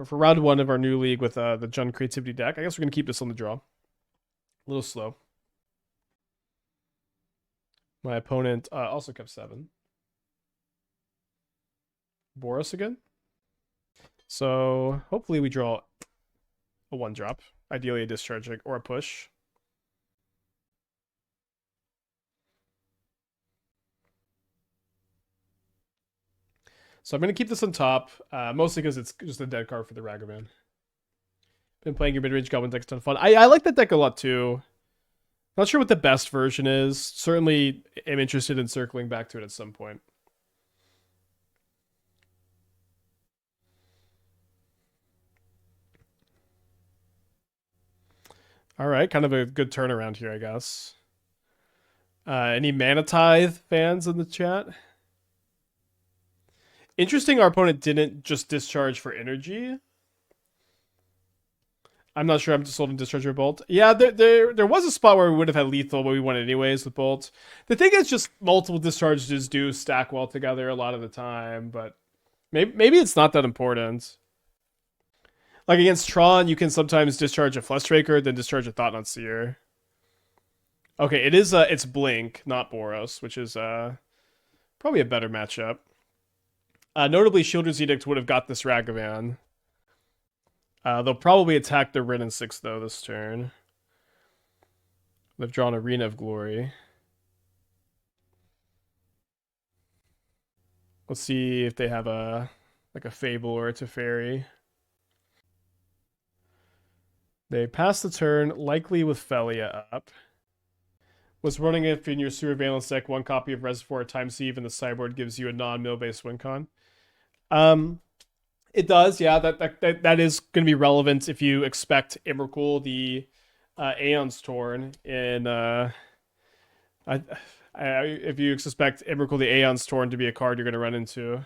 for round one of our new league with the Jun Creativity deck. I guess we're gonna keep this on the draw. A little slow. My opponent also kept 7. Boros again. So hopefully we draw a 1-drop. Ideally a discharge or a push. So I'm going to keep this on top, mostly because it's just a dead card for the Ragavan. Been playing your mid-range Goblin deck, a ton of fun. I like that deck a lot too. Not sure what the best version is. Certainly am interested in circling back to it at some point. All right, kind of a good turnaround here, I guess. Any Mana Tithe fans in the chat? Interesting, our opponent didn't just discharge for energy. I'm not sure I'm just holding Discharge or Bolt. Yeah, there was a spot where we would have had lethal, but we won anyways with Bolt. The thing is just multiple discharges do stack well together a lot of the time, but maybe it's not that important. Like against Tron, you can sometimes discharge a Fleshraker, then discharge a Thought-Knot Seer. Okay, it's Blink, not Boros, which is probably a better matchup. Notably, Sheoldred's Edict would have got this Ragavan. They'll probably attack the Wrenn and Six, though, this turn. They've drawn Arena of Glory. Let's see if they have a Fable or a Teferi. They pass the turn, likely with Felia up. Was running if in your Sewer Valence deck, 1 copy of Reservoir times Eve and the sideboard gives you a non-mill-based win con. It does, yeah. That is going to be relevant if you expect Emrakul, the Aeons Torn in. If you expect Emrakul, the Aeons Torn to be a card you're going to run into.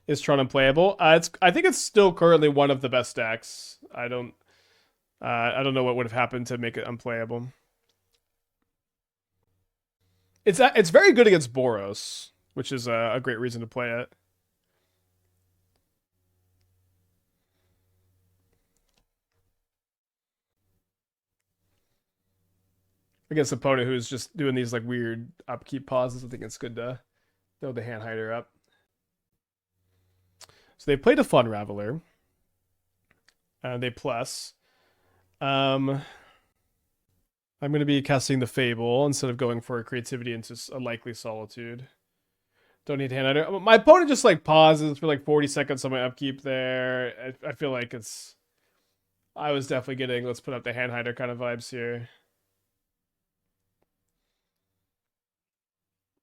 Is Tron unplayable? I think it's still currently one of the best decks. I don't know what would have happened to make it unplayable. It's very good against Boros, which is a great reason to play it. Against an opponent who's just doing these like weird upkeep pauses, I think it's good to throw the Hand Hider up. So they played a Fun Raveler. They plus. I'm going to be casting the Fable instead of going for a Creativity into a likely Solitude. Don't need Hand Hider. My opponent just like pauses for like 40 seconds on my upkeep there. I feel like it's... I was definitely getting let's put up the Hand Hider kind of vibes here.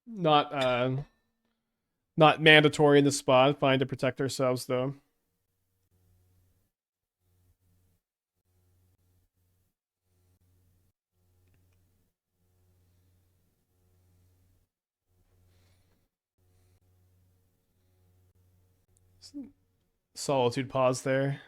Not mandatory in the spot. Fine to protect ourselves though. Solitude pause there.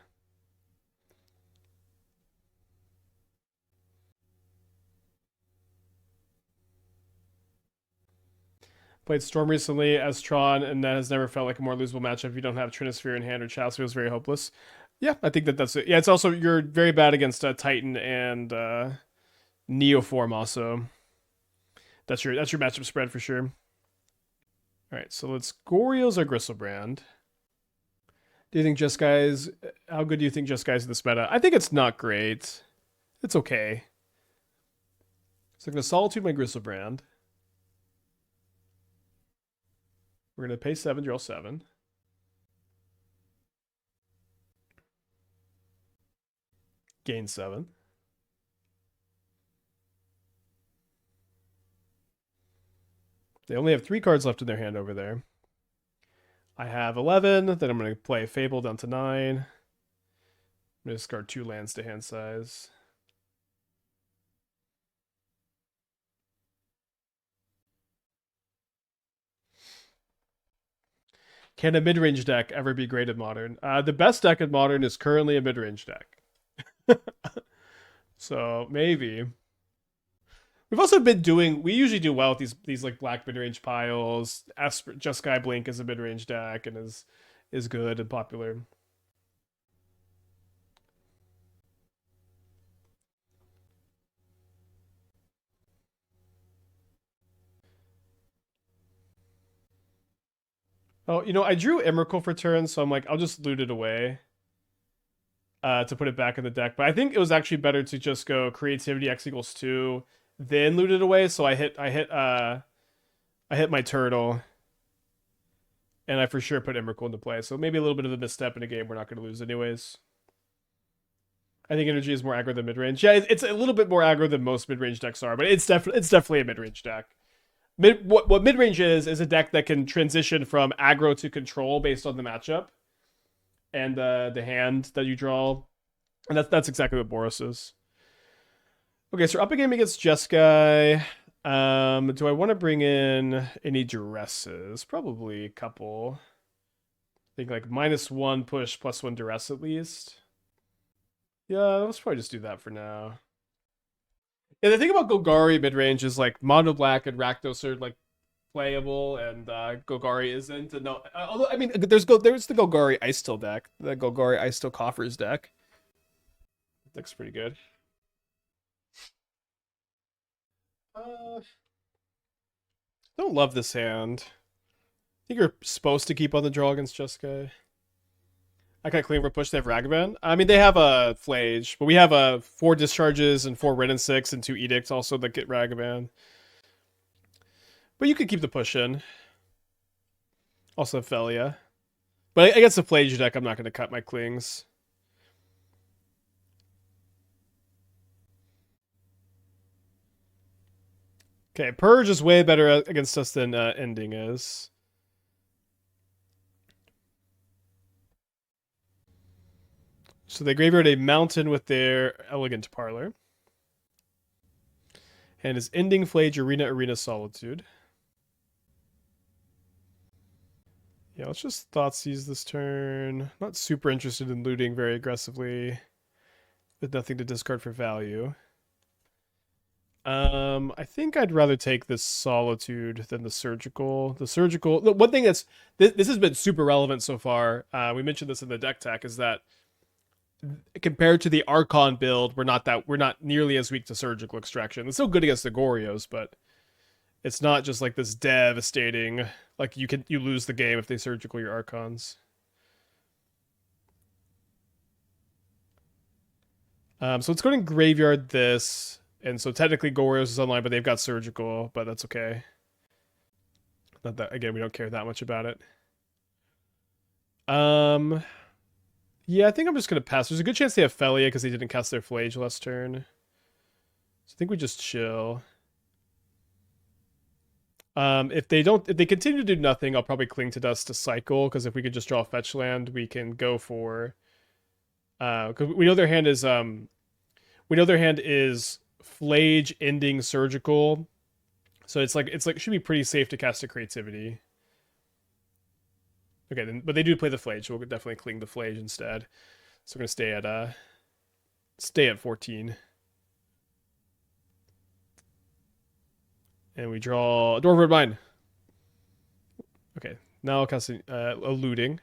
Played Storm recently as Tron, and that has never felt like a more losable matchup if you don't have Trinisphere in hand or Chalice feels very hopeless. Yeah, I think that's it. Yeah, it's also, you're very bad against Titan and Neoform also. That's your matchup spread for sure. Alright, so let's Goryo's or Griselbrand. Do you think Just Guys... How good do you think Just Guys in this meta? I think it's not great. It's okay. So I'm going to Solitude my Griselbrand. We're going to pay 7, draw 7. Gain 7. They only have 3 cards left in their hand over there. I have 11. Then I'm going to play Fable down to 9. I'm going to discard 2 lands to hand size. Can a mid-range deck ever be great at Modern? The best deck at Modern is currently a mid-range deck. So, maybe. We've also been doing... We usually do well with these like black mid-range piles. Just Sky Blink is a mid-range deck and is is good and popular. Oh, you know, I drew Emrakul for turn, so I'm like, I'll just loot it away to put it back in the deck. But I think it was actually better to just go creativity X equals 2, then loot it away. So I hit my turtle, and I for sure put Emrakul into play. So maybe a little bit of a misstep in a game we're not going to lose anyways. I think energy is more aggro than mid range. Yeah, it's a little bit more aggro than most mid range decks are, but it's definitely a mid range deck. What mid range is a deck that can transition from aggro to control based on the matchup and the hand that you draw, and that's exactly what Boros is. Okay, so we're up a game against Jeskai. Do I want to bring in any Duresses? Probably a couple. I think like -1 push, +1 Duress at least. Yeah, let's probably just do that for now. Yeah, the thing about Golgari mid-range is like Mono Black and Rakdos are like playable, and Golgari isn't. And no, although I mean, there's the Golgari Ice Steel deck, the Golgari Ice Steel Coffers deck. Looks pretty good. Don't love this hand. I think you're supposed to keep on the draw against Jeskai. I can't clean for push. They have Ragavan. I mean, they have a Flage, but we have 4 discharges and 4 Wrenn and Six and 2 Edicts also that get Ragavan. But you could keep the push in. Also Felia. But against the Flage deck, I'm not going to cut my clings. Okay, Purge is way better against us than Ending is. So they graveyard a mountain with their Elegant Parlor. And his Ending, Flage, Arena, Solitude. Yeah, let's just Thoughtseize this turn. Not super interested in looting very aggressively. With nothing to discard for value. I think I'd rather take this Solitude than the Surgical. The Surgical... One thing that's... This has been super relevant so far. We mentioned this in the deck tech, is that compared to the Archon build, we're not nearly as weak to Surgical Extraction. It's still good against the Goryos, but it's not just like this devastating, like you lose the game if they Surgical your Archons. So let's go and graveyard this. And so technically Goryos is online, but they've got Surgical, but that's okay. Not that, again, we don't care that much about it. Yeah, I think I'm just going to pass. There's a good chance they have Felia because they didn't cast their Flage last turn. So I think we just chill. If they continue to do nothing, I'll probably cling to Dust to cycle, because if we could just draw a fetch land, we can go for... because we know their hand is... Flage, Ending, Surgical. So it should be pretty safe to cast a Creativity. Okay, then, but they do play the Flage, so we'll definitely cling the Flage instead. So we're gonna stay at 14. And we draw a Dwarven Mine. Okay, now I'll cast a Looting.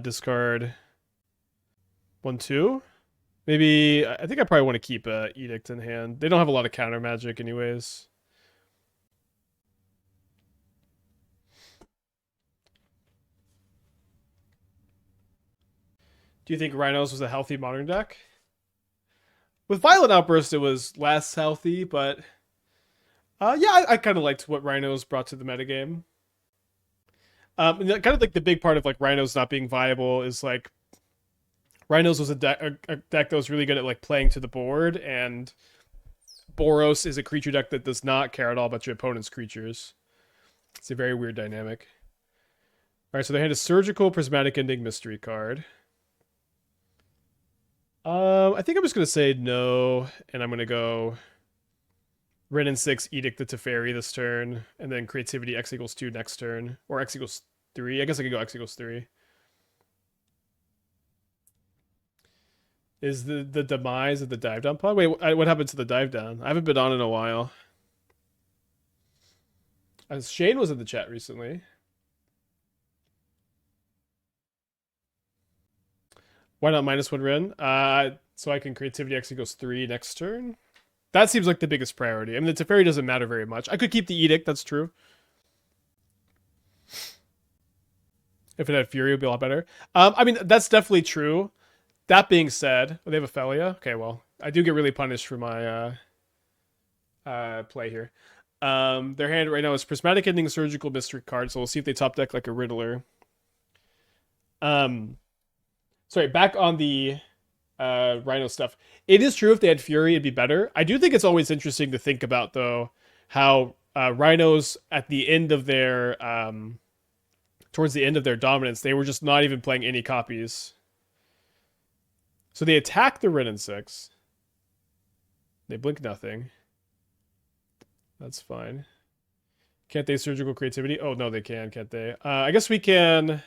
Discard 1/2. Maybe, I think I probably want to keep Edict in hand. They don't have a lot of counter magic anyways. Do you think Rhinos was a healthy modern deck? With Violent Outburst, it was less healthy, but yeah, I kind of liked what Rhinos brought to the metagame. Kind of like the big part of like Rhinos not being viable is like Rhinos was a deck that was really good at like playing to the board, and Boros is a creature deck that does not care at all about your opponent's creatures. It's a very weird dynamic. All right, so they had a Surgical, Prismatic Ending, Mystery card. I think I'm just gonna say no, and I'm gonna go Wrenn and Six, Edict the Teferi this turn, and then Creativity X equals 2 next turn, or X equals 3. I guess I could go X equals 3. Is the demise of the dive down pod? Wait, what happened to the dive down? I haven't been on in a while. Shane was in the chat recently. Why not -1 Wrenn? So I can creativity actually goes 3 next turn. That seems like the biggest priority. I mean, the Teferi doesn't matter very much. I could keep the Edict, that's true. If it had Fury, it would be a lot better. I mean, that's definitely true. That being said, oh, they have a Felia? Okay, well, I do get really punished for my play here. Their hand right now is Prismatic Ending, Surgical Mystery card, so we'll see if they top deck like a Riddler. Sorry, back on the Rhino stuff. It is true if they had Fury, it'd be better. I do think it's always interesting to think about, though, how Rhinos at the end of their towards the end of their dominance, they were just not even playing any copies. So they attack the Wrenn and Six. They blink nothing. That's fine. Can't they surgical creativity? Oh no, they can, can't they? I guess we can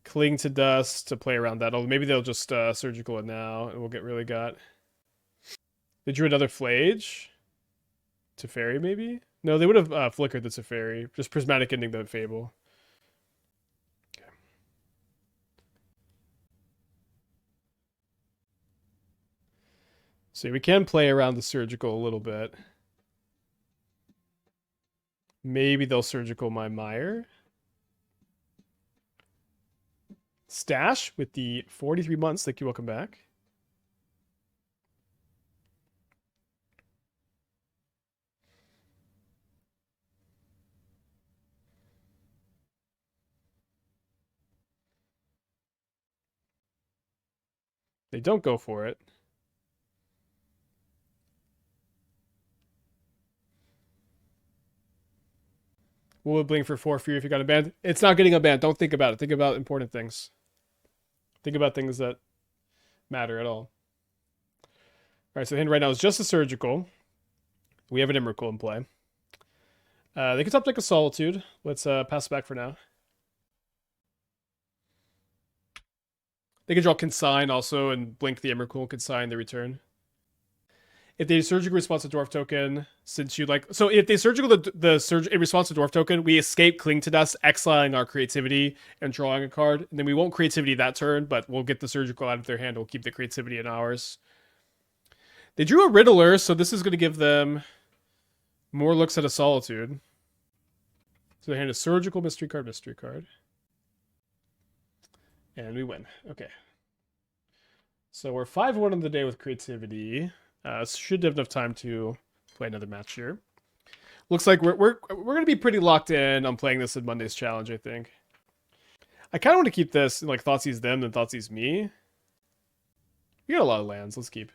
cling to dust to play around that. Maybe they'll just surgical it now, and we'll get really got. They drew another Flage. Teferi, maybe? No, they would have flickered the Teferi. Just prismatic ending the Fable. Okay. So we can play around the surgical a little bit. Maybe they'll surgical my Mire. Stash with the 43 months. Thank you. Welcome back. They don't go for it. Will it blink for 4 Fury if you got a band? It's not getting a band. Don't think about it. Think about important things. Think about things that matter at all. Alright, so the hand right now is just a surgical. We have an Emrakul in play. They can top deck a Solitude. Let's pass it back for now. They can draw Consign also and blink the Emrakul, Consign the return. If they surgical response to Dwarf token, since you like... So if they surgical in response to Dwarf token, we escape Cling to Dust, exiling our creativity and drawing a card. And then we won't creativity that turn, but we'll get the surgical out of their hand. We'll keep the creativity in ours. They drew a Riddler, so this is going to give them more looks at a Solitude. So their hand is surgical, mystery card, mystery card. And we win. Okay. So we're 5-1 on the day with creativity. Should have enough time to play another match here. Looks like we're gonna be pretty locked in on playing this in Monday's challenge, I think. I kind of want to keep this like Thoughtseize them than Thoughtseize me. We got a lot of lands. Let's keep.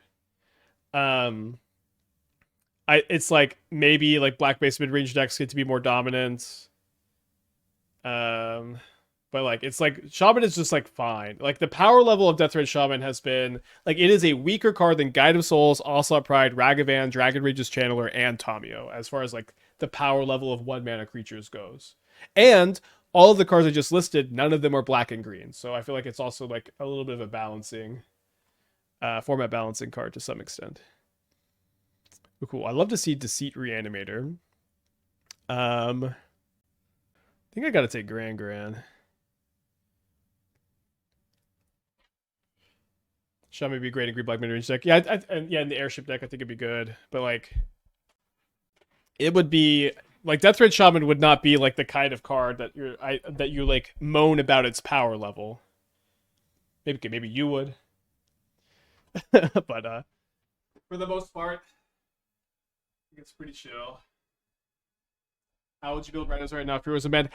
It's like maybe like black base mid range decks get to be more dominant. But like it's like Shaman is just like fine. Like the power level of Death Red Shaman has been like it is a weaker card than Guide of Souls, Onslaught Pride, Ragavan, Dragon Rage's Channeler, and Tamio as far as like the power level of 1-mana creatures goes. And all of the cards I just listed, none of them are black and green. So I feel like it's also like a little bit of a balancing format balancing card to some extent. Oh, cool. I love to see Deceit Reanimator. I think I gotta take Gran. Shaman would be great in green black mid-range deck. Yeah, yeah, in the airship deck, I think it'd be good. But like, it would be like Death Red Shaman would not be like the kind of card that you like moan about its power level. Maybe you would, but for the most part, I think it's pretty chill. How would you build rhinos right now if you was a man?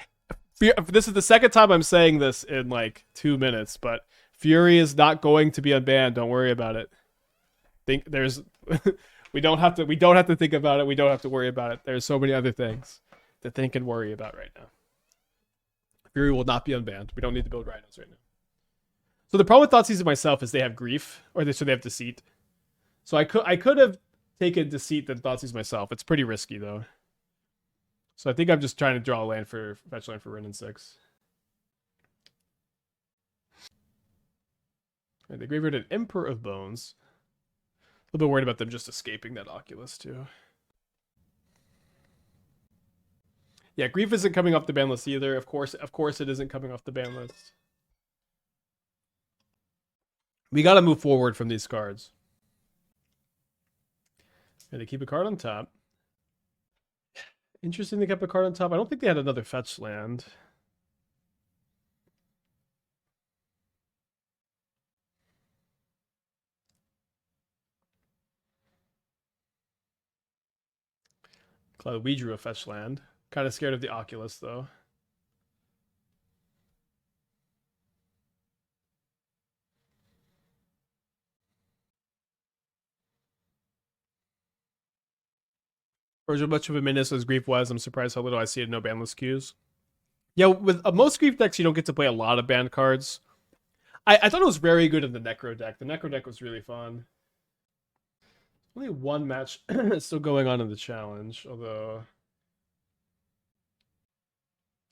This is the second time I'm saying this in like 2 minutes, but Fury is not going to be unbanned. Don't worry about it. We don't have to think about it. We don't have to worry about it. There's so many other things to think and worry about right now. Fury will not be unbanned. We don't need to build rhinos right now. So the problem with Thoughtseize myself is they have grief, so they have deceit. So I could have taken deceit than Thoughtseize myself. It's pretty risky though. So I think I'm just trying to draw a land for fetch land for Wrenn and Six. Right, they graveyarded Emperor of Bones. A little bit worried about them just escaping that Oculus too. Yeah, Grief isn't coming off the ban list either. Of course it isn't coming off the ban list. We got to move forward from these cards. And they keep a card on top. Interesting they kept a card on top. I don't think they had another fetch land. Glad we drew a fetch land. Kind of scared of the Oculus, though. For as much of a menace as Grief was, I'm surprised how little I see in no bandless queues. Yeah, with most Grief decks, you don't get to play a lot of banned cards. I thought it was very good in the Necro deck. The Necro deck was really fun. Only one match still going on in the challenge, although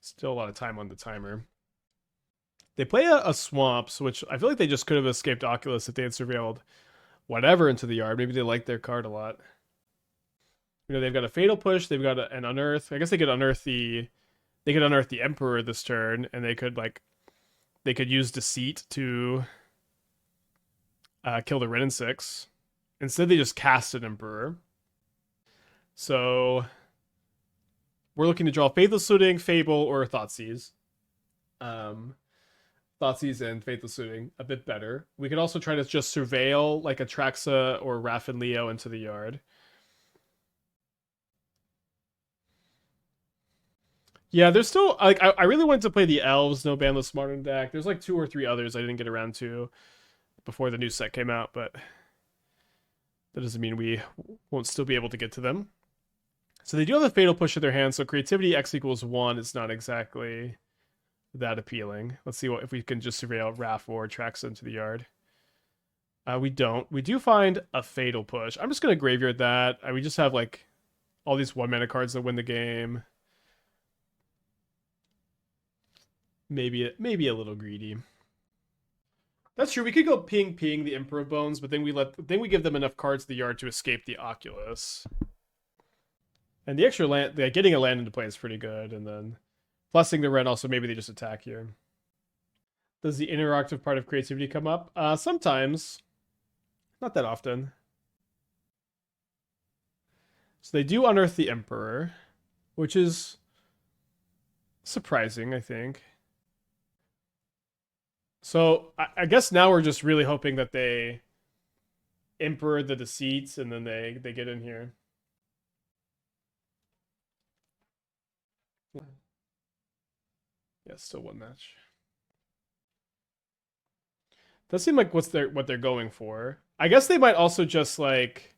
still a lot of time on the timer. They play a Swamps, which I feel like they just could have escaped Oculus if they had surveilled whatever into the yard. Maybe they like their card a lot. You know, they've got a Fatal Push, they've got an Unearth. I guess they could unearth the Emperor this turn, and they could use Deceit to kill the Wrenn and Six. Instead, they just cast an Emperor. So we're looking to draw Faithless Looting, Fable, or Thoughtseize. Thoughtseize and Faithless Looting a bit better. We could also try to just surveil like Atraxa or Raph and Leo into the yard. Yeah, there's still like I really wanted to play the Elves, no bandless modern deck. There's like 2 or 3 others I didn't get around to before the new set came out, but that doesn't mean we won't still be able to get to them. So they do have a Fatal Push in their hand, so creativity X equals 1 is not exactly that appealing. Let's see if we can just surveil Raph or Atraxa into the yard. We don't. We do find a Fatal Push. I'm just going to graveyard that. We just have like all these 1-mana cards that win the game. Maybe a little greedy. That's true. We could go ping the Emperor of Bones, but then we give them enough cards in the yard to escape the Oculus. And the extra land, getting a land into play is pretty good, and then plussing the Wrenn also maybe they just attack here. Does the interactive part of creativity come up? Sometimes. Not that often. So they do unearth the Emperor, which is surprising, I think. So I guess now we're just really hoping that they Emperor the Deceits and then they get in here. Yeah, still one match. Does seem like what they're going for. I guess they might also just like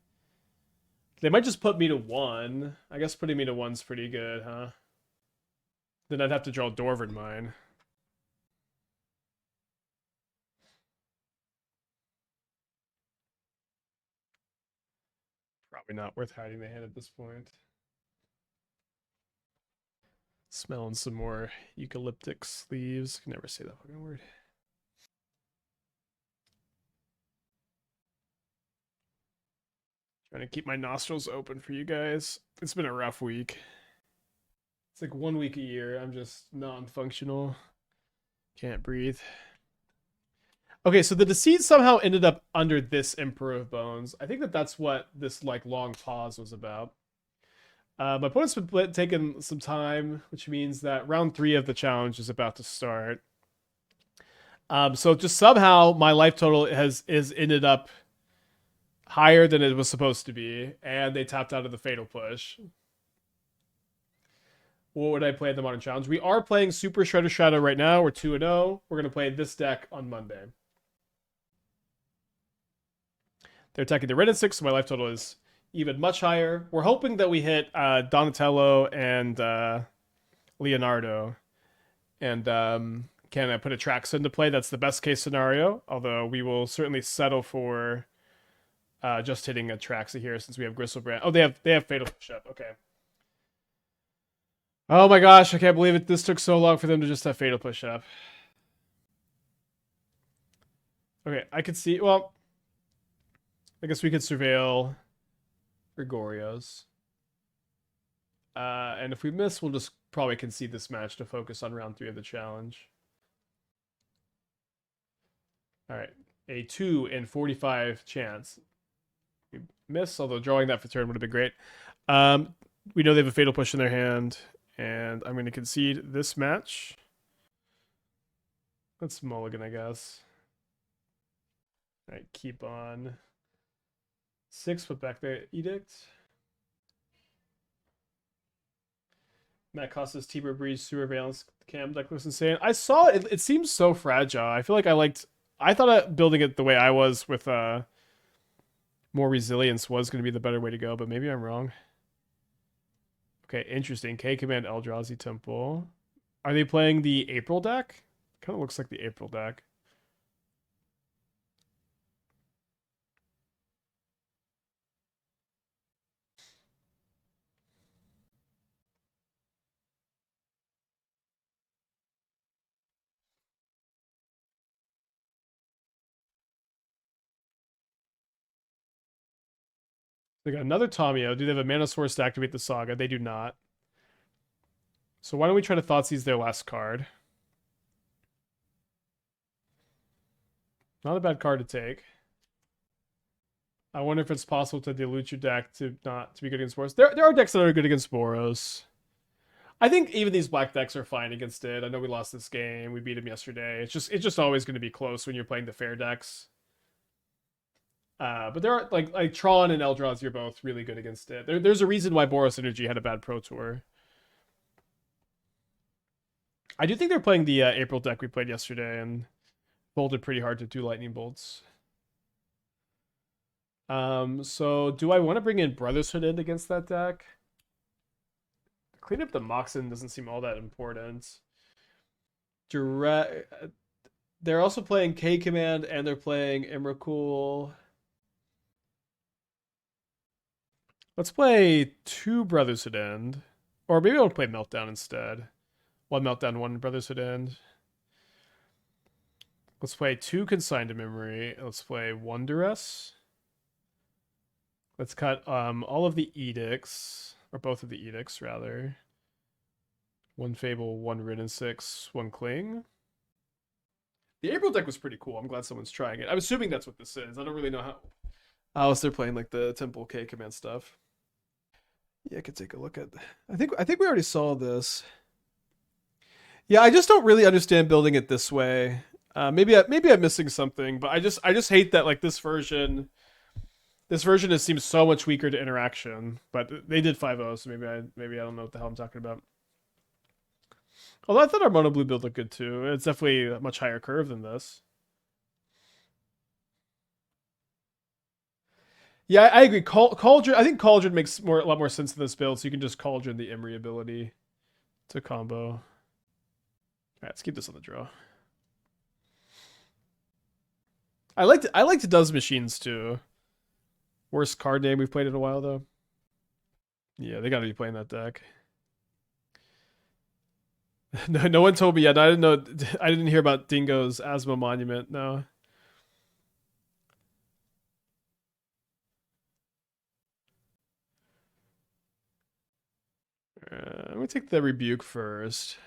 they might just put me to 1. I guess putting me to 1's pretty good, huh? Then I'd have to draw Dwarven Mine. Probably not worth hiding the hand at this point. Smelling some more eucalyptic sleeves. Can never say that fucking word. Trying to keep my nostrils open for you guys. It's been a rough week. It's like 1 week a year. I'm just non-functional. Can't breathe. Okay, so the Deceit somehow ended up under this Emperor of Bones. I think that's what this like long pause was about. My opponent's been taking some time, which means that round 3 of the challenge is about to start. So just somehow my life total is ended up higher than it was supposed to be, and they tapped out of the Fatal Push. What would I play in the Modern Challenge? We are playing Super Shredder Shadow right now. We're 2-0. We're going to play this deck on Monday. They're attacking the Wrenn and Six, so my life total is even much higher. We're hoping that we hit Donatello and Leonardo. And can I put Atraxa into play? That's the best case scenario, although we will certainly settle for just hitting Atraxa here since we have Griselbrand. Oh, they have Fatal Push up. Okay. Oh my gosh, I can't believe it. This took so long for them to just have Fatal Push up. Okay, I could see... Well, I guess we could surveil Goryos. And if we miss, we'll just probably concede this match to focus on round 3 of the challenge. Alright, a 2 in 45 chance. We miss, although drawing that for turn would have been great. We know they have a Fatal Push in their hand, and I'm going to concede this match. Let's mulligan, I guess. All right, keep on. 6, put back the Edict. Matt Costa's Tiber Breeze Surveillance Cam deck looks insane. I saw it. It seems so fragile. I feel like I thought building it the way I was with more resilience was going to be the better way to go, but maybe I'm wrong. Okay, interesting. K Command Eldrazi Temple. Are they playing the April deck? Kind of looks like the April deck. They got another Tamio. Do they have a mana source to activate the Saga? They do not. So why don't we try to Thoughtseize their last card? Not a bad card to take. I wonder if it's possible to dilute your deck to be good against Boros. There are decks that are good against Boros. I think even these black decks are fine against it. I know we lost this game. We beat him yesterday. It's just always going to be close when you're playing the fair decks. But there are like Tron and Eldrazi are both really good against it. There's a reason why Boros Energy had a bad Pro Tour. I do think they're playing the April deck we played yesterday and bolted pretty hard to 2 lightning bolts. So do I want to bring in Brotherhood in against that deck? Clean up the Moxen doesn't seem all that important. They're also playing K Command and they're playing Emrakul. Let's play 2 Brotherhood End. Or maybe I'll play Meltdown instead. 1 Meltdown, 1 Brotherhood End. Let's play 2 Consigned to Memory. Let's play 1 Duress. Let's cut all of the Edicts. Or both of the Edicts, rather. 1 Fable, 1 Wrenn and Six, 1 Cling. The April deck was pretty cool. I'm glad someone's trying it. I'm assuming that's what this is. I don't really know how else they're playing like the Temple K Command stuff. Yeah, I could take a look at. I think we already saw this. Yeah, I just don't really understand building it this way. Maybe I'm missing something, but I just hate that like this version has seemed so much weaker to interaction. But they did 5-0, so maybe I don't know what the hell I'm talking about. Although I thought our mono blue build looked good too. It's definitely a much higher curve than this. Yeah, I agree. Cauldron. I think Cauldron makes a lot more sense in this build, so you can just Cauldron the Emery ability to combo. All right, let's keep this on the draw. I liked Does Machines too. Worst card name we've played in a while though. Yeah, they gotta be playing that deck. No one told me yet. I didn't know. I didn't hear about Dingo's Asthma Monument. No. Let me take the Rebuke first.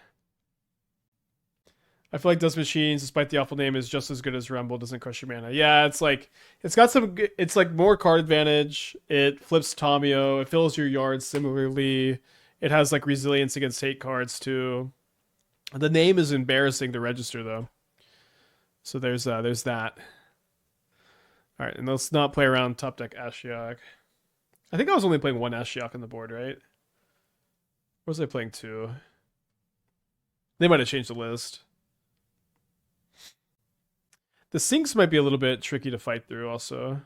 I feel like Dust Machines, despite the awful name, is just as good as Rumble. Doesn't crush your mana. Yeah, it's like it's got some. It's like more card advantage. It flips Tamio. It fills your yard similarly. It has like resilience against hate cards too. The name is embarrassing to register though. So there's that. All right, and let's not play around top deck Ashiok. I think I was only playing 1 Ashiok on the board, right? Or was I playing 2? They might have changed the list. The sinks might be a little bit tricky to fight through also.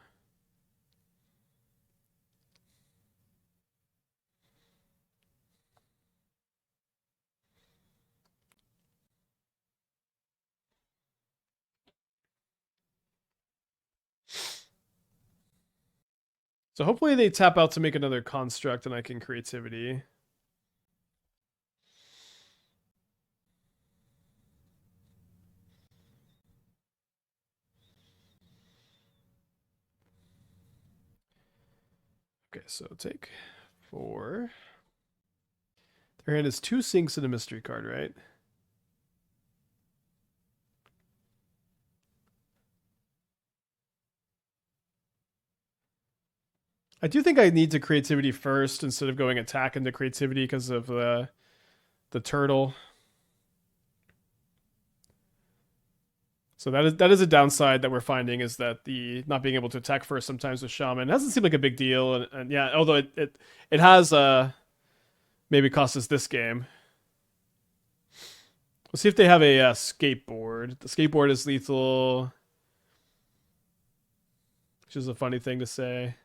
So hopefully they tap out to make another construct and I can creativity. Okay, so take 4. Their hand is 2 sinks and a mystery card, right? I do think I need to creativity first instead of going attack into creativity because of the turtle. So that is a downside that we're finding, is that the not being able to attack first sometimes with shaman. It doesn't seem like a big deal, and yeah, although it has maybe cost us this game. We'll see if they have a skateboard. The skateboard is lethal, which is a funny thing to say.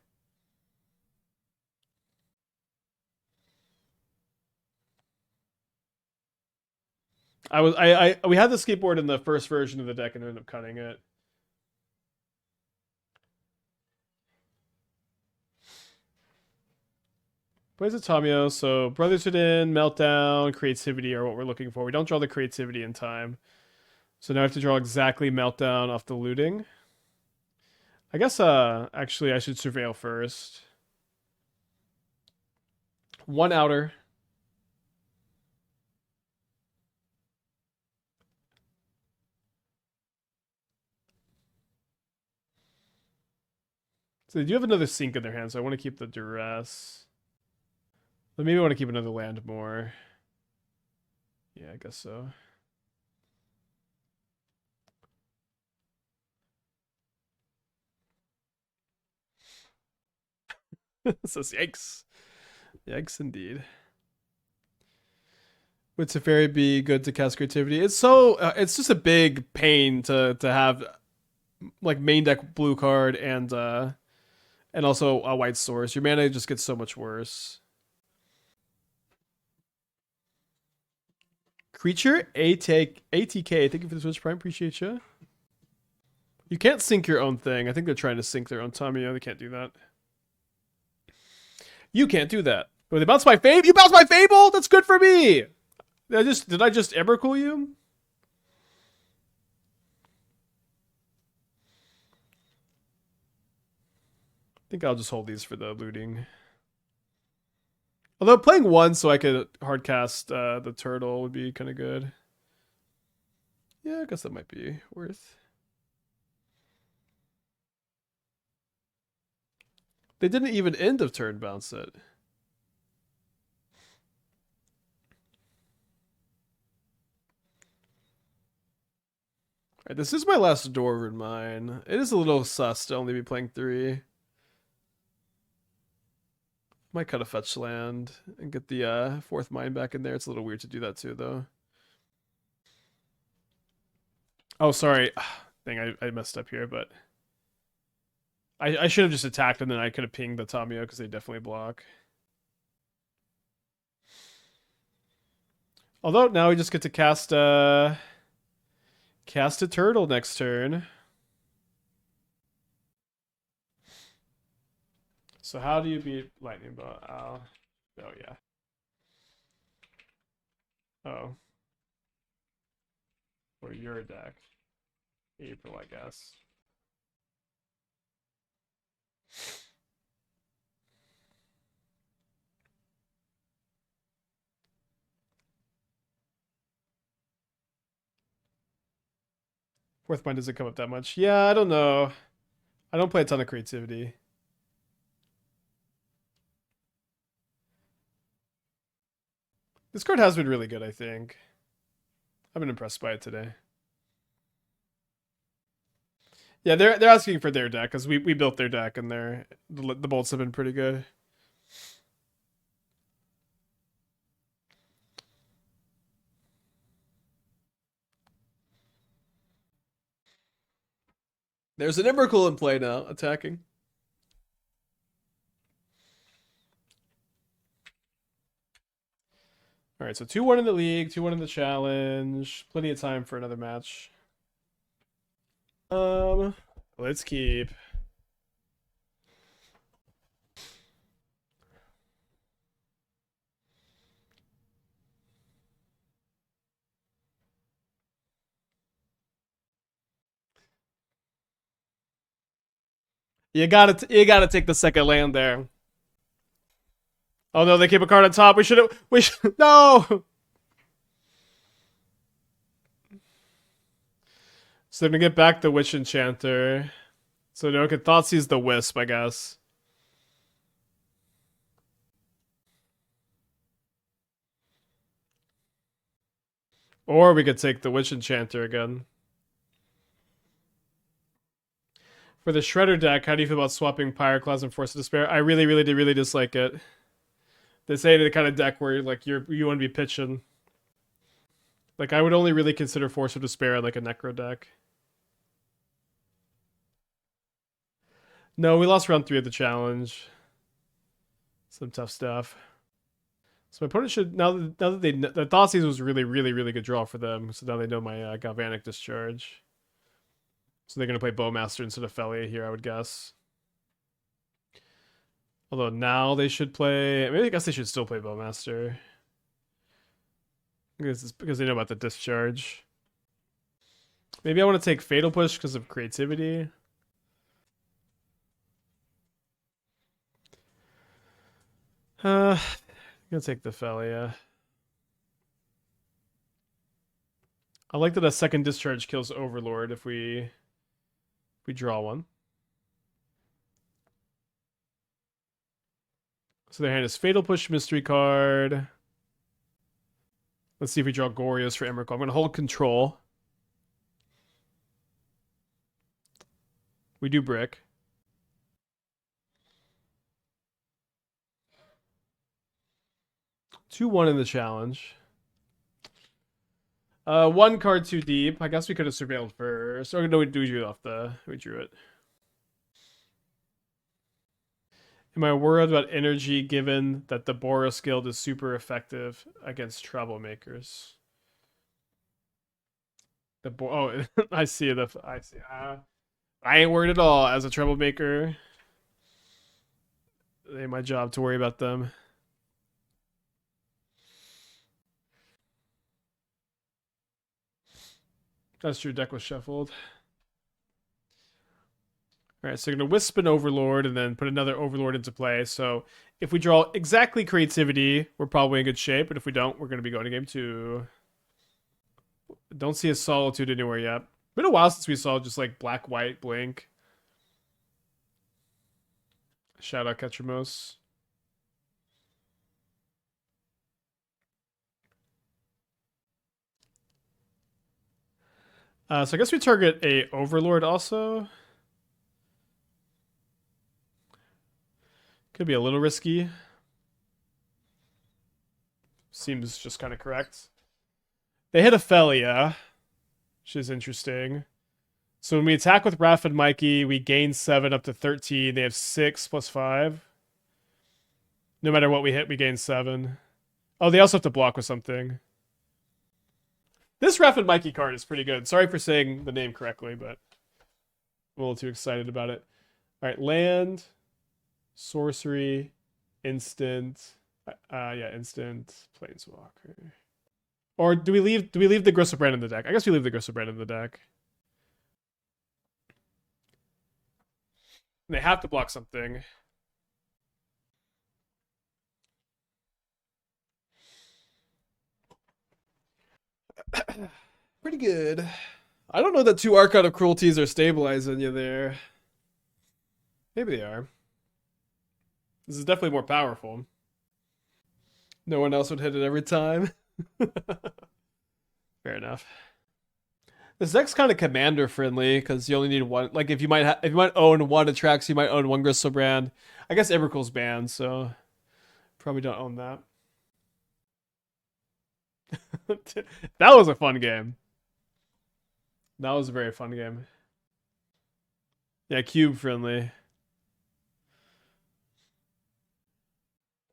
We had the skateboard in the first version of the deck and ended up cutting it. Plays a Tamio, so Brotherhood in, Meltdown, Creativity are what we're looking for. We don't draw the Creativity in time. So now I have to draw exactly Meltdown off the looting. I guess actually I should Surveil first. One outer. So they do have another sink in their hand, so I want to keep the Duress. But maybe I want to keep another land more. Yeah, I guess so. So yikes. Yikes indeed. Would Teferi be good to cast creativity? It's so it's just a big pain to have like main deck blue card and also a white source. Your mana just gets so much worse. Creature ATK. Thank you for the Switch Prime. Appreciate you. You can't sync your own thing. I think they're trying to sync their own Tamio. They can't do that. You can't do that. Oh, they bounced my Fable. You bounced my Fable. That's good for me. Did I just Emrakul you? I think I'll just hold these for the looting. Although playing one so I could hardcast the turtle would be kind of good. Yeah, I guess that might be worth. They didn't even end of turn bounce it. Alright, this is my last Dwarven Mine. It is a little sus to only be playing 3. Might cut a fetch land and get the 4th mine back in there. It's a little weird to do that too, though. Oh, sorry. Dang, I messed up here, but I should have just attacked and then I could have pinged the Tamio because they definitely block. Although now we just get to cast a turtle next turn. So how do you beat Lightning Bolt? Oh yeah. Oh. Or your deck. April, I guess. Fourth Mind doesn't come up that much. Yeah, I don't know. I don't play a ton of creativity. This card has been really good, I think. I've been impressed by it today. Yeah, they're asking for their deck because we built their deck and the bolts have been pretty good. There's an Emrakul in play now, attacking. All right, so 2-1 in the league, 2-1 in the challenge. Plenty of time for another match. Let's keep. You gotta take the second land there. Oh no, they keep a card on top. We should no. So they're gonna get back the Witch Enchanter. So no, can Thoughtseize the Wisp, I guess. Or we could take the Witch Enchanter again. For the Shredder deck, how do you feel about swapping Pyroclasm and Force of Despair? I really dislike it. This ain't the kind of deck where like you want to be pitching. Like I would only really consider Force of Despair like a Necro deck. No, we lost round 3 of the challenge. Some tough stuff. So my opponent should now that they know, the Thoughtseize was really good draw for them. So now they know my Galvanic Discharge. So they're gonna play Bowmaster instead of Felia here, I would guess. Although now they should play. Maybe I guess they should still play Bowmaster. Because they know about the discharge. Maybe I want to take Fatal Push because of creativity. I'm gonna take the Felia. I like that a second discharge kills Overlord if we draw one. So their hand is Fatal Push, Mystery card. Let's see if we draw Goryos for Emrakul. I'm going to hold control. We do brick. Two one in the challenge. One card too deep. I guess we could have surveilled first. Or no, we drew off we drew it. Am I worried about energy given that the Boros Guild is super effective against Troublemakers? I see I see. I ain't worried at all as a Troublemaker. It ain't my job to worry about them. That's true. Deck was shuffled. All right, so we're going to Wisp an Overlord and then put another Overlord into play. So if we draw exactly Creativity, we're probably in good shape. But if we don't, we're going to be going to game 2. Don't see a Solitude anywhere yet. Been a while since we saw just like black-white blink. Shout out Ketramos. So I guess we target a Overlord also. Could be a little risky. Seems just kind of correct. They hit a Felia, which is interesting. So when we attack with Raph and Mikey, we gain 7 up to 13. They have 6 plus 5. No matter what we hit, we gain 7. Oh, they also have to block with something. This Raph and Mikey card is pretty good. Sorry for saying the name correctly, but I'm a little too excited about it. All right, land, sorcery, instant. Instant, planeswalker. Or do we leave the Griselbrand in the deck? I guess we leave the Griselbrand in the deck. They have to block something. Pretty good. I don't know that 2 Archon of Cruelties are stabilizing you there. Maybe they are. This is definitely more powerful. No one else would hit it every time. Fair enough. This deck's kind of commander friendly because you only need one. Like if you might own one Atraxa, you might own one Griselbrand. I guess Emrakul's banned, so probably don't own that. That was a fun game. That was a very fun game. Yeah, cube friendly.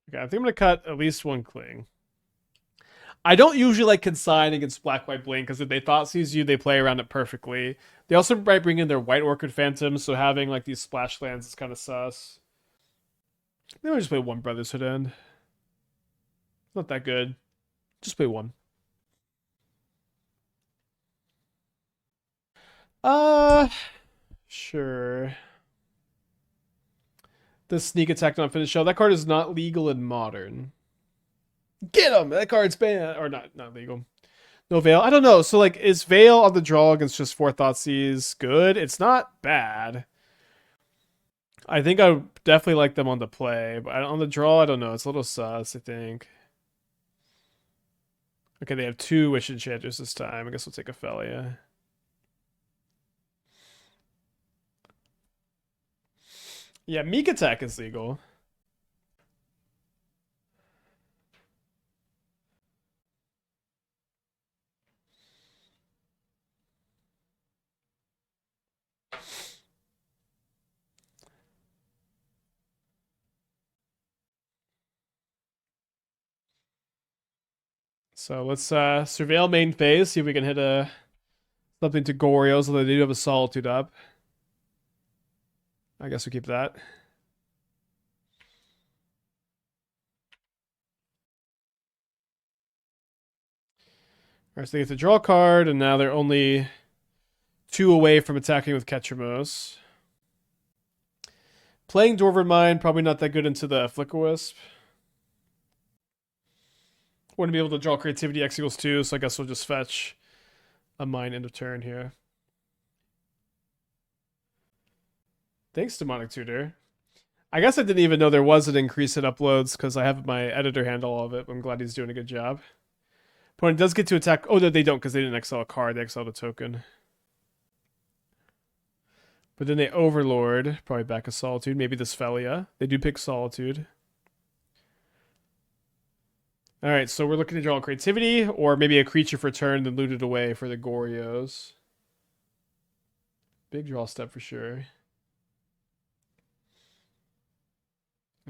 Okay, I think I'm gonna cut at least one Cling. I don't usually like consign against Black White Blink because if they Thoughtseize you, they play around it perfectly. They also might bring in their White Orchid Phantoms, so having like these splash lands is kind of sus. They might just play one Brotherhood end. Not that good. Just play one. Sure. The sneak attack on finish shell. That card is not legal in modern. Get him! That card's banned. Or not legal. No Veil. I don't know. So, like, is Veil on the draw against just 4 Thoughtseize good? It's not bad. I think I would definitely like them on the play. But on the draw, I don't know. It's a little sus, I think. Okay, they have 2 Wish Enchanters this time. I guess we'll take Ophelia. Yeah, Meek Attack is legal. So let's surveil main phase, see if we can hit something to Goryo, so they do have a Solitude up. I guess we keep that. Alright, so they get to draw a card, and now they're only 2 away from attacking with Ketchamos. Playing Dwarven Mine, probably not that good into the Flicker Wisp. Want to be able to draw Creativity X equals 2, so I guess we'll just fetch a Mine end of turn here. Thanks, Demonic Tutor. I guess I didn't even know there was an increase in uploads because I have my editor handle all of it. But I'm glad he's doing a good job. Opponent does get to attack. Oh, no, they don't because they didn't exile a card. They exiled a token. But then they Overlord. Probably back a Solitude. Maybe this Felia. They do pick Solitude. Alright, so we're looking to draw Creativity or maybe a creature for turn then loot it away for the Goryos. Big draw step for sure.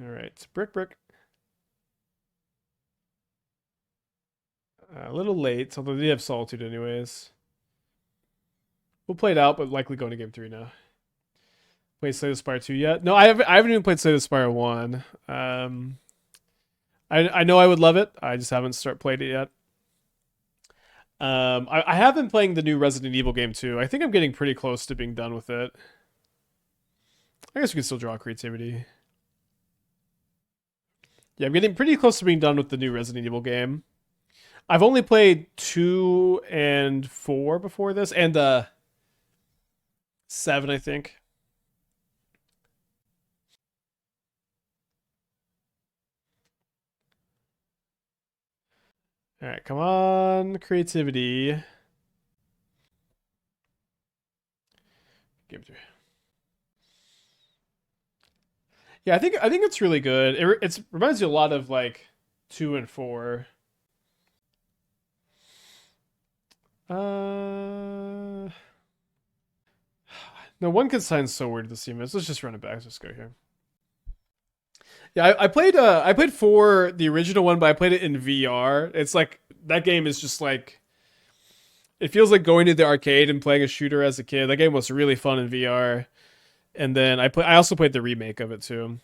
Alright, brick. A little late, although they have Solitude anyways. We'll play it out, but likely going to game 3 now. Played Slay the Spire 2 yet? No, I haven't even played Slay the Spire 1. I know I would love it. I just haven't played it yet. I have been playing the new Resident Evil game too. I think I'm getting pretty close to being done with it. I guess we can still draw Creativity. Yeah, I'm getting pretty close to being done with the new Resident Evil game. I've only played 2 and 4 before this, and 7, I think. All right, come on, Creativity. Game 3. Yeah, I think it's really good. It reminds you a lot of like 2 and 4. No, one consign's so weird to see this. Let's just run it back. Let's just go here. Yeah, I played 4, the original one, but I played it in VR. It's like that game is just like it feels like going to the arcade and playing a shooter as a kid. That game was really fun in VR. And then I also played the remake of it too.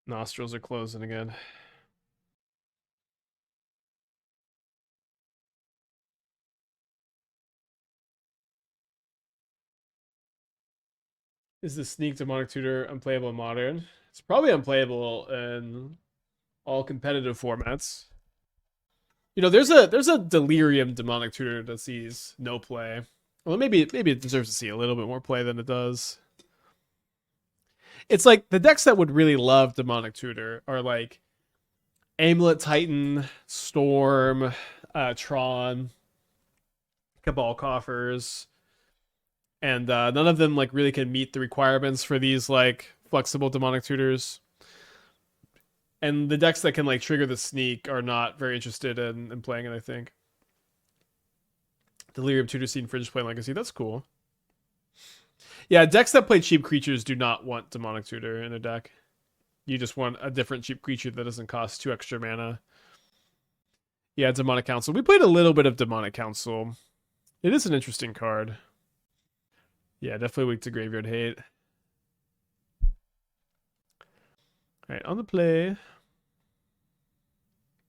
Nostrils are closing again. Is the Sneak Demonic Tutor unplayable in Modern? It's probably unplayable in all competitive formats. You know, there's a Delirium Demonic Tutor that sees no play. Well, maybe it deserves to see a little bit more play than it does. It's like the decks that would really love Demonic Tutor are like Amulet Titan, Storm, Tron, Cabal Coffers, and none of them like really can meet the requirements for these like flexible Demonic Tutors. And the decks that can like trigger the sneak are not very interested in playing it, I think. Delirium Tutor Scene Fringe Play Legacy, that's cool. Yeah, decks that play cheap creatures do not want Demonic Tutor in their deck. You just want a different cheap creature that doesn't cost 2 extra mana. Yeah, Demonic Council. We played a little bit of Demonic Council. It is an interesting card. Yeah, definitely weak to Graveyard Hate. Alright, on the play.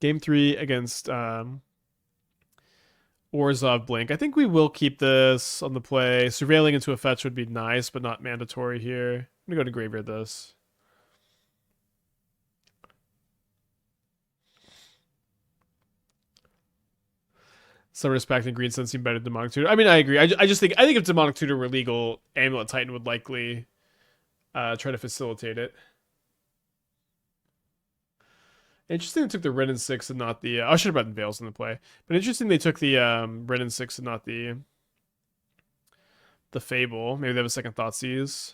Game 3 against Orzhov Blink. I think we will keep this on the play. Surveilling into a fetch would be nice, but not mandatory here. I'm going to go to Graveyard this. Some respect and Green Sun seem better than Demonic Tutor. I mean, I agree. I just think if Demonic Tutor were legal, Amulet Titan would likely try to facilitate it. Interesting they took the Wrenn and Six and not the... I should have brought Veils in the play. But interesting they took the Wrenn and Six and not the Fable. Maybe they have a second Thoughtseize.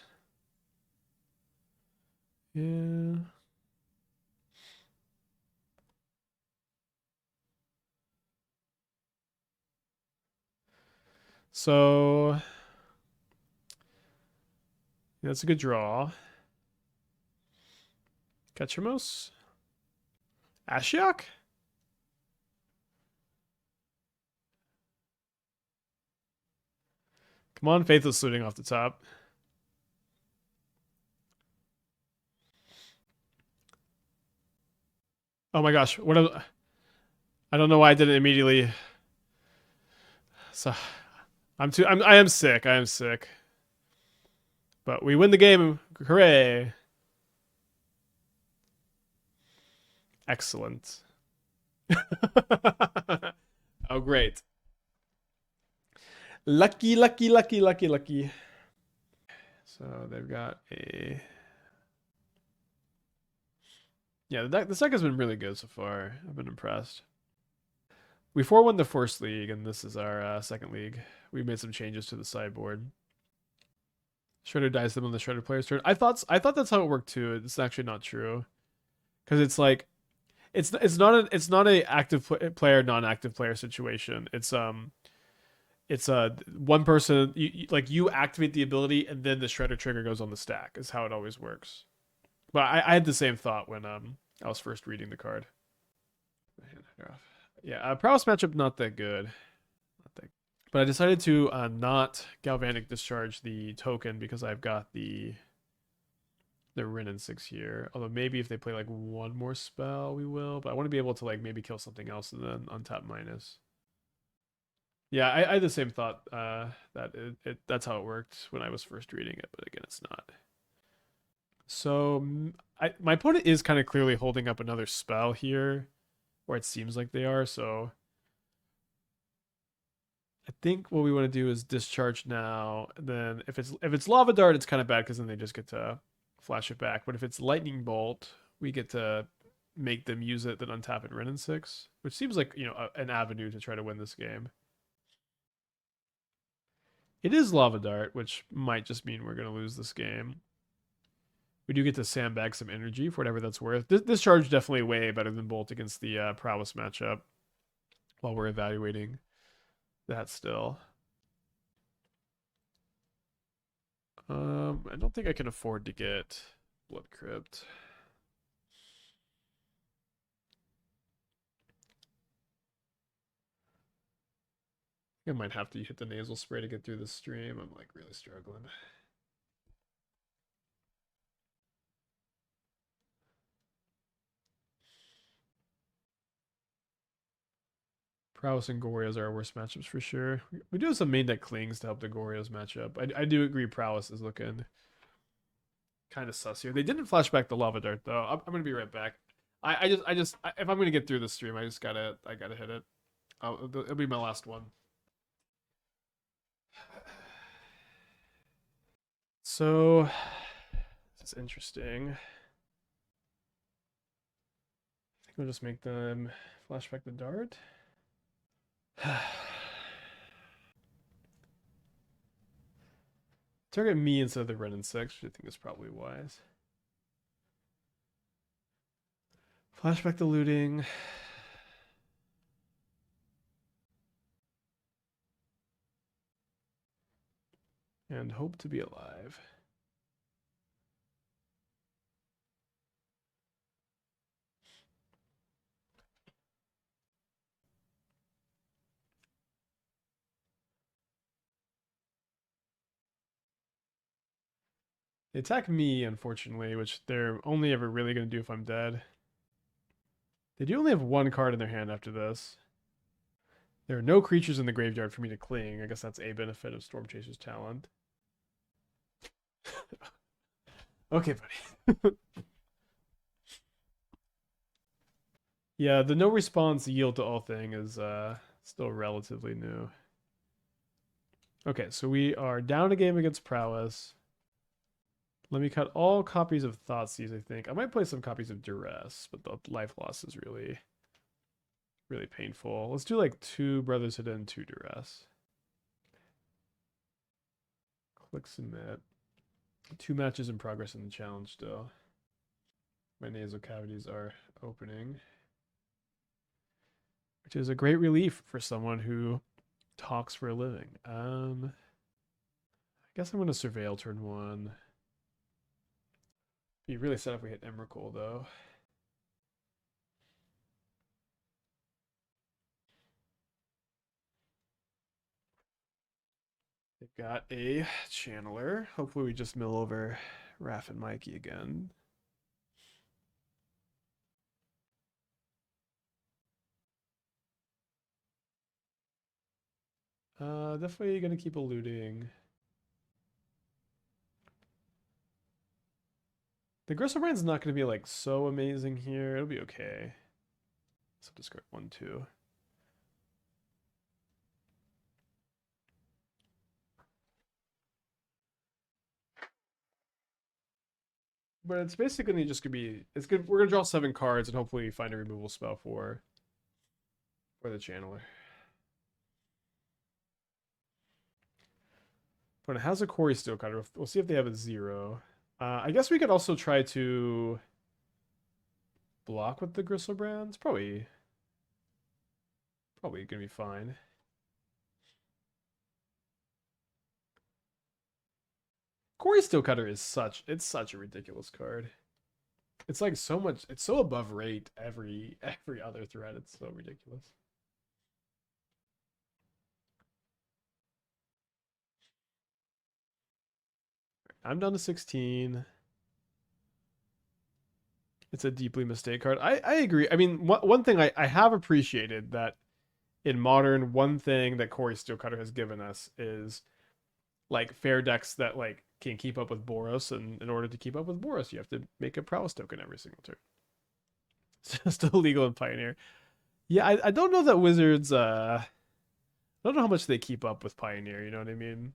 Yeah. So... Yeah, that's a good draw. Ketchamos? Ashiok? Come on, Faithless Looting off the top. Oh my gosh, I don't know why I didn't immediately. So I am sick. I am sick. But we win the game. Hooray. Excellent. Oh, great. Lucky, lucky, lucky, lucky, lucky. So they've got a... Yeah, the deck has been really good so far. I've been impressed. We 4-1 the first league, and this is our second league. We made some changes to the sideboard. Shredder dies them on the Shredder player's turn. I thought that's how it worked too. It's actually not true, because it's like, it's not a active player non-active player situation. It's one person you activate the ability and then the Shredder trigger goes on the stack is how it always works. But I had the same thought when I was first reading the card. Yeah, prowess matchup not that good. But I decided to not Galvanic Discharge the token because I've got the Wrenn and Six here. Although maybe if they play like one more spell, we will. But I want to be able to like maybe kill something else and then untap minus. Yeah, I had the same thought that that's how it worked when I was first reading it. But again, it's not. So my opponent is kind of clearly holding up another spell here, or it seems like they are. So I think what we want to do is discharge now. And then if it's Lava Dart, it's kind of bad because then they just get to flash it back. But if it's Lightning Bolt, we get to make them use it, then untap it Wrenn and Six, which seems like an avenue to try to win this game. It is Lava Dart, which might just mean we're gonna lose this game. We do get to sandbag some energy for whatever that's worth. This charge definitely way better than Bolt against the prowess matchup. While we're evaluating that still. I don't think I can afford to get Blood Crypt. I might have to hit the nasal spray to get through the stream. I'm like really struggling. Prowess and Goryos are our worst matchups for sure. We do have some main deck clings to help the Goryos matchup. I do agree Prowess is looking kind of sus here. They didn't flash back the Lava Dart though. I'm gonna be right back. I just if I'm gonna get through the stream, I gotta hit it. It'll be my last one. So this is interesting. I think we'll just make them flash back the dart. Target me instead of the Wrenn and Six, which I think is probably wise. Flashback to looting. And hope to be alive. They attack me, unfortunately, which they're only ever really going to do if I'm dead. They do only have one card in their hand after this. There are no creatures in the graveyard for me to cling. I guess that's a benefit of Stormchaser's talent. Okay, buddy. Yeah, the no response yield to all thing is still relatively new. Okay, so we are down a game against Prowess. Let me cut all copies of Thoughtseize, I think. I might play some copies of Duress, but the life loss is really, really painful. Let's do like 2 Brotherhood and 2 Duress. Click submit. 2 matches in progress in the challenge still. My nasal cavities are opening, which is a great relief for someone who talks for a living. I guess I'm going to surveil turn 1. Be really sad if we hit Emrakul, though. They've got a channeler. Hopefully we just mill over Raph and Mikey again. Definitely gonna keep a looting. The Griselbrand's not gonna be like so amazing here. It'll be okay. So discard 1, 2. But it's basically just gonna be it's good. We're gonna draw 7 cards and hopefully find a removal spell for the channeler. But it has a Quarry Steelcutter. We'll see if they have a 0. I guess we could also try to block with the Griselbrand. It's probably gonna be fine. Quarry Steelcutter is such a ridiculous card. It's like so much. It's so above rate every other threat. It's so ridiculous. I'm down to 16. It's a deeply mistake card. I agree. I mean, one thing I have appreciated that in Modern, one thing that Quarry Steelcutter has given us is like fair decks that like can keep up with Boros, and in order to keep up with Boros, you have to make a prowess token every single turn. It's still legal in Pioneer. Yeah, I don't know that Wizards I don't know how much they keep up with Pioneer, you know what I mean?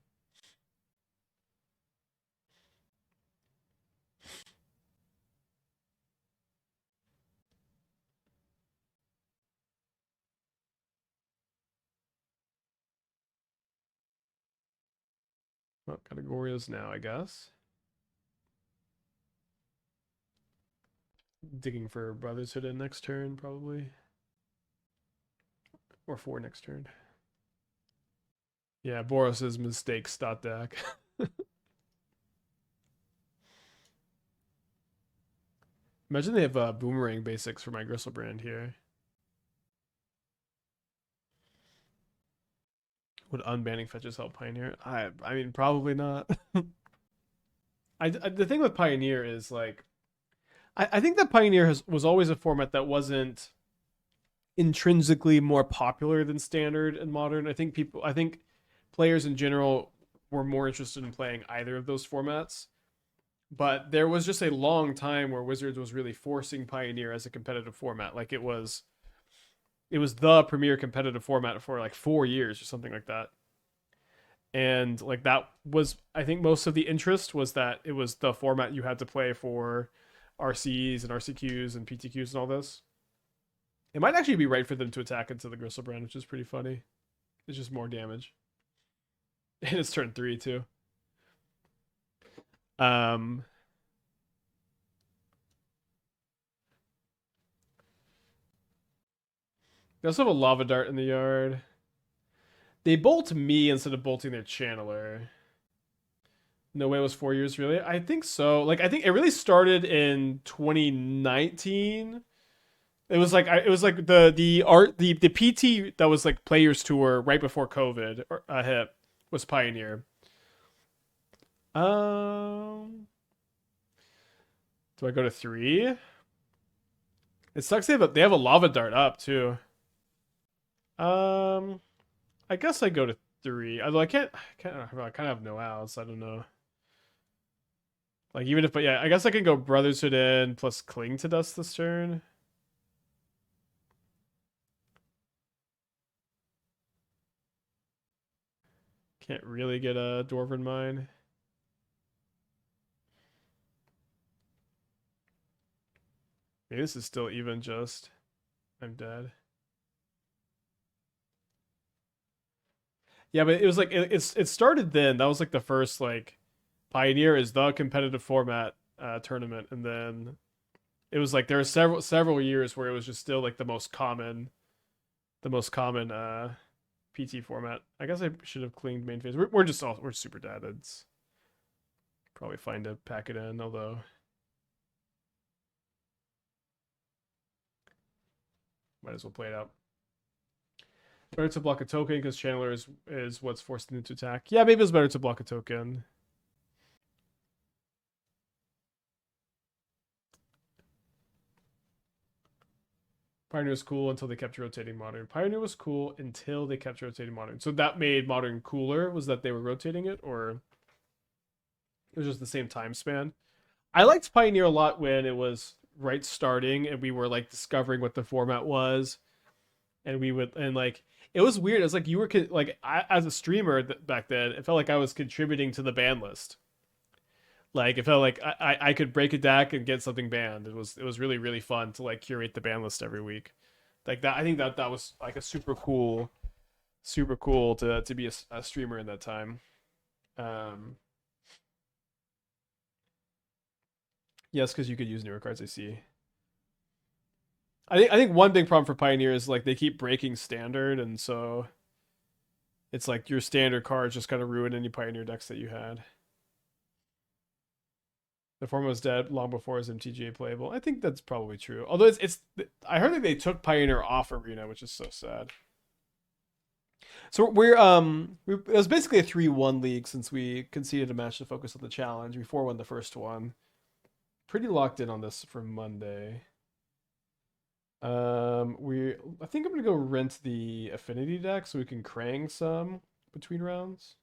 Well, categories now, I guess. Digging for Brotherhood in next turn, probably. Or 4 next turn. Yeah, Boros's mistake stat deck. Imagine they have boomerang basics for my Griselbrand here. Would unbanning fetches help Pioneer? I mean, probably not. The thing with Pioneer is like, I think that Pioneer was always a format that wasn't intrinsically more popular than Standard and Modern. I think players in general were more interested in playing either of those formats. But there was just a long time where Wizards was really forcing Pioneer as a competitive format. Like it was the premier competitive format for like 4 years or something like that. And like that was, I think most of the interest was that it was the format you had to play for RCs and RCQs and PTQs and all this. It might actually be right for them to attack into the Griselbrand, which is pretty funny. It's just more damage. And it's turn 3 too. Um They also have a lava dart in the yard. They bolt me instead of bolting their channeler. No way it was 4 years, really? I think so. Like, I think it really started in 2019. It was like the PT that was like Players Tour right before COVID hit was Pioneer. Do I go to 3? It sucks they have a lava dart up too. Um, I guess I go to 3. Although I kind of have no outs. I don't know. Like even if, but yeah, I guess I can go Brotherhood in plus Cling to Dust this turn. Can't really get a Dwarven Mine. Maybe this is still even just. I'm dead. Yeah, but it was like it started then. That was like the first like Pioneer is the competitive format tournament, and then it was like there were several years where it was just still like the most common PT format. I guess I should have cleaned main phase. We're super dead. It's probably fine to pack it in, although might as well play it out. Better to block a token because Channeler is what's forcing them to attack. Yeah, maybe it's better to block a token. Pioneer was cool until they kept rotating Modern. Pioneer was cool until they kept rotating Modern. So that made Modern cooler, was that they were rotating it, or it was just the same time span? I liked Pioneer a lot when it was right starting and we were like discovering what the format was, and we would and like it was weird. It was like you were like as a streamer back then, it felt like I was contributing to the ban list. Like it felt like I could break a deck and get something banned. It was really really fun to like curate the ban list every week. Like that, I think that was like a super cool to be a streamer in that time. Um, yes, because you could use newer cards. I see. I think one big problem for Pioneer is like they keep breaking standard, and so it's like your standard cards just kind of ruin any Pioneer decks that you had. The format was dead long before his MTGA playable. I think that's probably true. Although it's I heard that they took Pioneer off Arena, which is so sad. So it was basically a 3-1 league since we conceded a match to focus on the challenge. We 4-1 the first one. Pretty locked in on this for Monday. I think I'm gonna go rent the affinity deck so we can Krang some between rounds.